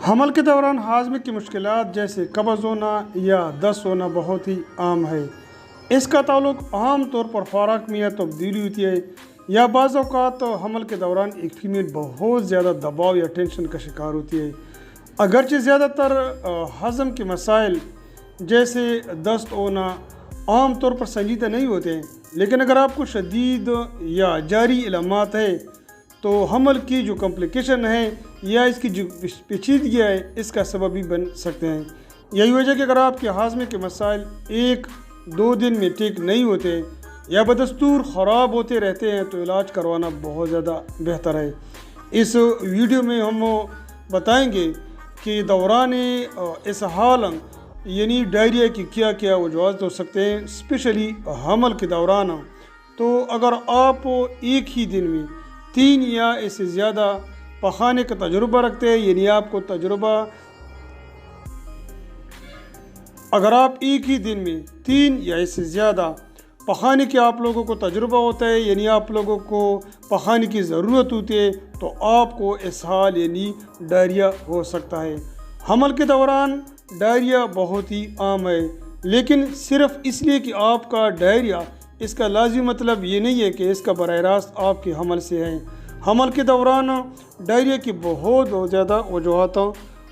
حمل کے دوران ہاضمے کی مشکلات جیسے قبض ہونا یا دست ہونا بہت ہی عام ہے۔ اس کا تعلق عام طور پر خوراک میں یا تبدیلی ہوتی ہے یا بعض اوقات حمل کے دوران ایک فیمیل بہت زیادہ دباؤ یا ٹینشن کا شکار ہوتی ہے۔ اگرچہ زیادہ تر ہضم کے مسائل جیسے دست ہونا عام طور پر سنجیدہ نہیں ہوتے ہیں، لیکن اگر آپ کو شدید یا جاری علامات ہے تو حمل کی جو کمپلیکیشن ہے یا اس کی جو پیچیدگی ہے اس کا سبب بھی بن سکتے ہیں۔ یہی وجہ کہ اگر آپ کے ہاضمے کے مسائل 1-2 دن میں ٹھیک نہیں ہوتے یا بدستور خراب ہوتے رہتے ہیں تو علاج کروانا بہت زیادہ بہتر ہے۔ اس ویڈیو میں ہم بتائیں گے کہ دوران اسہال یعنی ڈائریا کی کیا کیا وجوہات ہو سکتے ہیں، اسپیشلی حمل کے دوران۔ تو اگر آپ ایک ہی دن میں 3 یا اس سے زیادہ پخانے کا تجربہ رکھتے ہیں، یعنی آپ کو اگر آپ ایک ہی دن میں 3 یا اس سے زیادہ پخانے کے آپ لوگوں کو تجربہ ہوتا ہے، یعنی آپ لوگوں کو پخانے کی ضرورت ہوتی ہے، تو آپ کو اسہال یعنی ڈائریا ہو سکتا ہے۔ حمل کے دوران ڈائریا بہت ہی عام ہے، لیکن صرف اس لیے کہ آپ کا ڈائریا اس کا لازمی مطلب یہ نہیں ہے کہ اس کا براہ راست آپ کے حمل سے ہے۔ حمل کے دوران ڈائریا کی بہت زیادہ وجوہات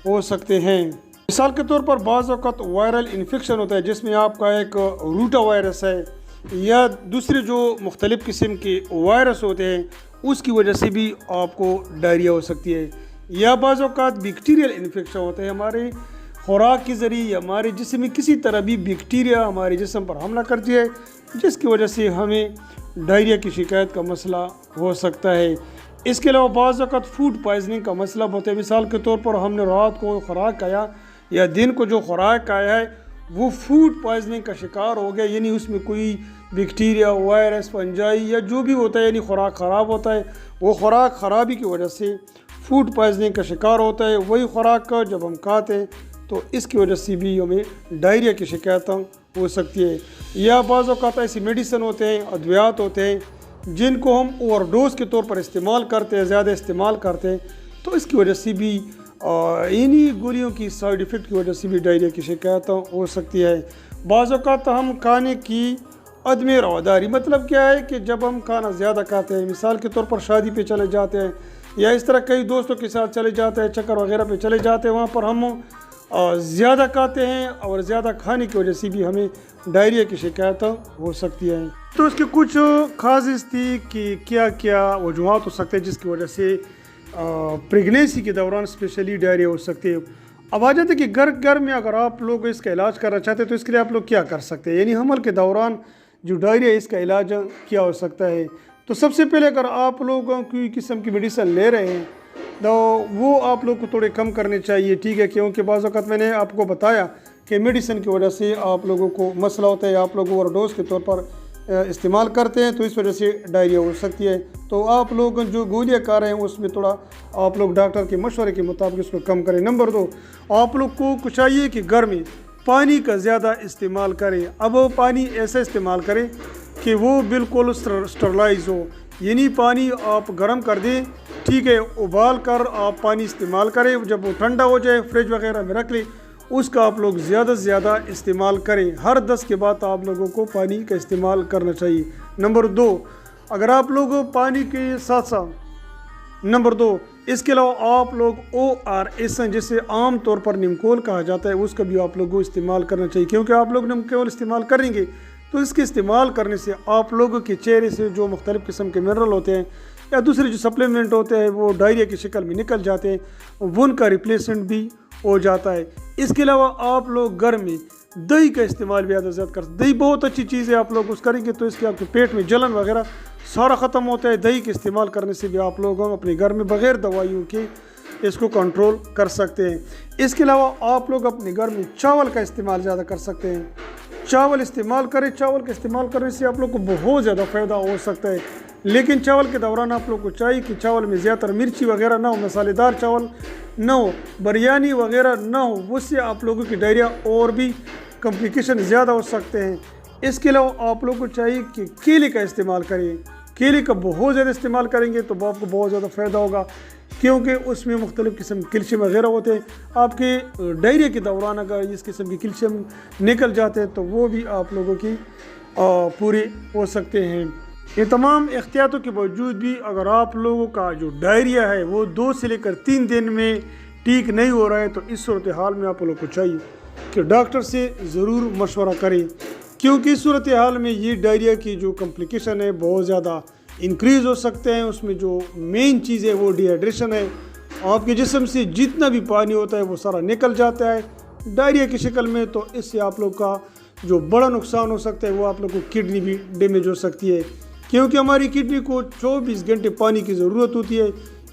ہو سکتے ہیں۔ مثال کے طور پر بعض اوقات وائرل انفیکشن ہوتا ہے جس میں آپ کا ایک روٹا وائرس ہے یا دوسرے جو مختلف قسم کے وائرس ہوتے ہیں اس کی وجہ سے بھی آپ کو ڈائریا ہو سکتی ہے، یا بعض اوقات بیکٹیریل انفیکشن ہوتا ہے، ہمارے خوراک کے ذریعے یا ہمارے جسم میں کسی طرح بھی بیکٹیریا ہمارے جسم پر حملہ کرتی ہے جس کی وجہ سے ہمیں ڈائریا کی شکایت کا مسئلہ ہو سکتا ہے۔ اس کے علاوہ بعض اوقات فوڈ پوائزننگ کا مسئلہ ہوتا ہے۔ مثال کے طور پر ہم نے رات کو خوراک کھایا یا دن کو جو خوراک کھایا ہے وہ فوڈ پوائزننگ کا شکار ہو گیا، یعنی اس میں کوئی بیکٹیریا، وائرس، فنجائی یا جو بھی ہوتا ہے، یعنی خوراک خراب ہوتا ہے، وہ خوراک خرابی کی وجہ سے فوڈ پوائزننگ کا شکار ہوتا ہے۔ وہی خوراک کا جب ہم کھاتے ہیں تو اس کی وجہ سے بھی ہمیں ڈائریا کی شکایت ہو سکتی ہے۔ یا بعض اوقات ایسی میڈیسن ہوتے ہیں، ادویات ہوتے ہیں جن کو ہم اوور ڈوز کے طور پر استعمال کرتے ہیں، زیادہ استعمال کرتے ہیں، تو اس کی وجہ سے بھی انہی گولیوں کی سائیڈ ایفیکٹ کی وجہ سے بھی ڈائریا کی شکایت ہو سکتی ہے۔ بعض اوقات ہم کھانے کی عدم رواداری، مطلب کیا ہے کہ جب ہم کھانا زیادہ کھاتے ہیں، مثال کے طور پر شادی پہ چلے جاتے ہیں یا اس طرح کئی دوستوں کے ساتھ چلے جاتے ہیں، چکر وغیرہ پہ چلے جاتے ہیں، وہاں پر ہم زیادہ کھاتے ہیں اور زیادہ کھانے کی وجہ سے بھی ہمیں ڈائریا کی شکایت ہو سکتی ہے۔ تو اس کے کچھ کازز تھی کہ کیا کیا وجوہات ہو سکتے ہیں جس کی وجہ سے پریگنینسی کے دوران اسپیشلی ڈائریا ہو سکتے ہیں۔ اب آ جاتے کہ گھر میں اگر آپ لوگ اس کا علاج کرنا چاہتے ہیں تو اس کے لیے آپ لوگ کیا کر سکتے ہیں، یعنی حمل کے دوران جو ڈائریا ہے اس کا علاج کیا ہو سکتا ہے۔ تو سب سے پہلے اگر آپ لوگ کوئی قسم کی میڈیسن لے رہے ہیں تو وہ آپ لوگ کو تھوڑے کم کرنے چاہیے، ٹھیک ہے، کیونکہ بعض اوقات میں نے آپ کو بتایا کہ میڈیسن کی وجہ سے آپ لوگوں کو مسئلہ ہوتا ہے، آپ لوگ اوور ڈوز کے طور پر استعمال کرتے ہیں تو اس وجہ سے ڈائریا ہو سکتی ہے۔ تو آپ لوگ جو گولیاں کھا رہے ہیں اس میں تھوڑا آپ لوگ ڈاکٹر کے مشورے کے مطابق اس کو کم کریں۔ نمبر 2، آپ لوگ کو چاہیے کہ گھر میں پانی کا زیادہ استعمال کریں۔ اب وہ پانی ایسا استعمال کریں کہ وہ بالکل اسٹرلائز ہو، یعنی پانی آپ گرم کر دیں، ٹھیک ہے، ابال کر آپ پانی استعمال کریں، جب وہ ٹھنڈا ہو جائے فریج وغیرہ میں رکھ لیں، اس کا آپ لوگ زیادہ سے زیادہ استعمال کریں۔ ہر 10 کے بعد آپ لوگوں کو پانی کا استعمال کرنا چاہیے۔ نمبر 2، اگر آپ لوگ پانی کے ساتھ اس کے علاوہ آپ لوگ ORS جسے عام طور پر نمکول کہا جاتا ہے اس کا بھی آپ لوگوں کو استعمال کرنا چاہیے، کیونکہ آپ لوگ نمکول استعمال کریں گے تو اس کے استعمال کرنے سے آپ لوگوں کے چہرے سے جو مختلف قسم کے منرل ہوتے ہیں یا دوسرے جو سپلیمنٹ ہوتے ہیں وہ ڈائریا کی شکل میں نکل جاتے ہیں، وہ ان کا ریپلیسمنٹ بھی ہو جاتا ہے۔ اس کے علاوہ آپ لوگ گھر میں دہی کا استعمال بھی زیادہ زیادہ کرتے ہیں۔ دہی بہت اچھی چیز ہے، آپ لوگ اس کریں گے تو اس کے آپ کے پیٹ میں جلن وغیرہ سارا ختم ہوتا ہے۔ دہی کے استعمال کرنے سے بھی آپ لوگ اپنے گھر میں بغیر دوائیوں کے اس کو کنٹرول کر سکتے ہیں۔ اس کے علاوہ آپ لوگ اپنے گھر میں چاول کا استعمال زیادہ کر سکتے ہیں۔ چاول استعمال کریں، چاول کا استعمال کرنے سے آپ لوگ کو بہت زیادہ فائدہ ہو سکتا ہے، لیکن چاول کے دوران آپ لوگ کو چاہیے کہ چاول میں زیادہ تر مرچی وغیرہ نہ ہو، مسالے دار چاول نہ ہو، بریانی وغیرہ نہ ہو، اس سے آپ لوگوں کی ڈائریا اور بھی کمپلیکیشن زیادہ ہو سکتے ہیں۔ اس کے علاوہ آپ لوگ کو چاہیے کہ کیلے کا استعمال کریں، کیلے کا بہت زیادہ استعمال کریں گے تو آپ کو بہت زیادہ فائدہ ہوگا۔ کیونکہ اس میں مختلف قسم کے کیلشیم وغیرہ ہوتے ہیں. آپ کے ڈائریا کے دوران اگر اس قسم کے کیلشیم نکل جاتے ہیں تو وہ بھی آپ لوگوں کی پورے ہو سکتے ہیں. یہ تمام احتیاطوں کے باوجود بھی اگر آپ لوگوں کا جو ڈائریا ہے وہ 2 سے لے کر 3 دن میں ٹھیک نہیں ہو رہا ہے تو اس صورتحال میں آپ لوگوں کو چاہیے کہ ڈاکٹر سے ضرور مشورہ کریں، کیونکہ اس صورتحال میں یہ ڈائریا کی جو کمپلیکیشن ہے بہت زیادہ انکریز ہو سکتے ہیں. اس میں جو مین چیز ہے وہ ڈی ہائیڈریشن ہے. آپ کے جسم سے جتنا بھی پانی ہوتا ہے وہ سارا نکل جاتا ہے ڈائریا کی شکل میں. تو اس سے آپ لوگ کا جو بڑا نقصان ہو سکتا ہے وہ آپ لوگ کو کڈنی بھی ڈیمیج ہو سکتی ہے، کیونکہ ہماری کڈنی کو 24 گھنٹے پانی کی ضرورت ہوتی ہے.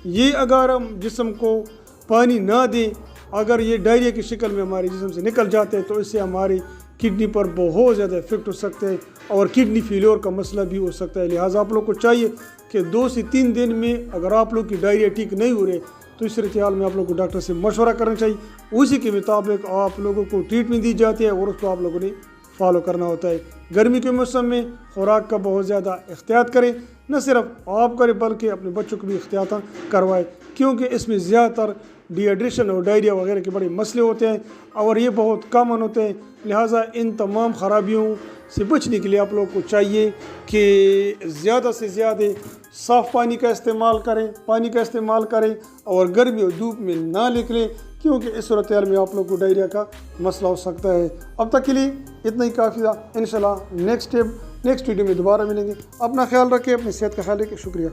یہ اگر ہم جسم کو پانی نہ دیں، اگر یہ ڈائریا کی شکل میں ہمارے جسم سے نکل جاتے ہیں تو اس سے ہماری کڈنی پر بہت زیادہ افیکٹ ہو سکتے ہیں اور کڈنی فیلور کا مسئلہ بھی ہو سکتا ہے. لہٰذا آپ لوگ کو چاہیے کہ 2 سے 3 دن میں اگر آپ لوگ کی ڈائریا ٹھیک نہیں ہو رہے تو اس صورتحال میں آپ لوگوں کو ڈاکٹر سے مشورہ کرنا چاہیے. اسی کے مطابق آپ لوگوں کو ٹریٹمنٹ دی جاتی ہے اور اس کو آپ لوگوں نے فالو کرنا ہوتا ہے. گرمی کے موسم میں خوراک کا بہت زیادہ احتیاط کریں، نہ صرف آپ کریں بلکہ اپنے بچوں کو بھی احتیاط کروائیں، کیونکہ اس میں زیادہ تر ڈی ہائیڈریشن اور ڈائریا وغیرہ کے بڑے مسئلے ہوتے ہیں اور یہ بہت کامن ہوتے ہیں. لہٰذا ان تمام خرابیوں سے بچنے کے لیے آپ لوگوں کو چاہیے کہ زیادہ سے زیادہ صاف پانی کا استعمال کریں اور گرمی اور دھوپ میں نہ نکلیں، کیونکہ اس صورتحال میں آپ لوگوں کو ڈائریا کا مسئلہ ہو سکتا ہے. اب تک کے لیے اتنا ہی کافی تھا. انشاءاللہ نیکسٹ ویڈیو میں دوبارہ ملیں گے. اپنا خیال رکھیں، اپنی صحت کا خیال رکھیں. شکریہ.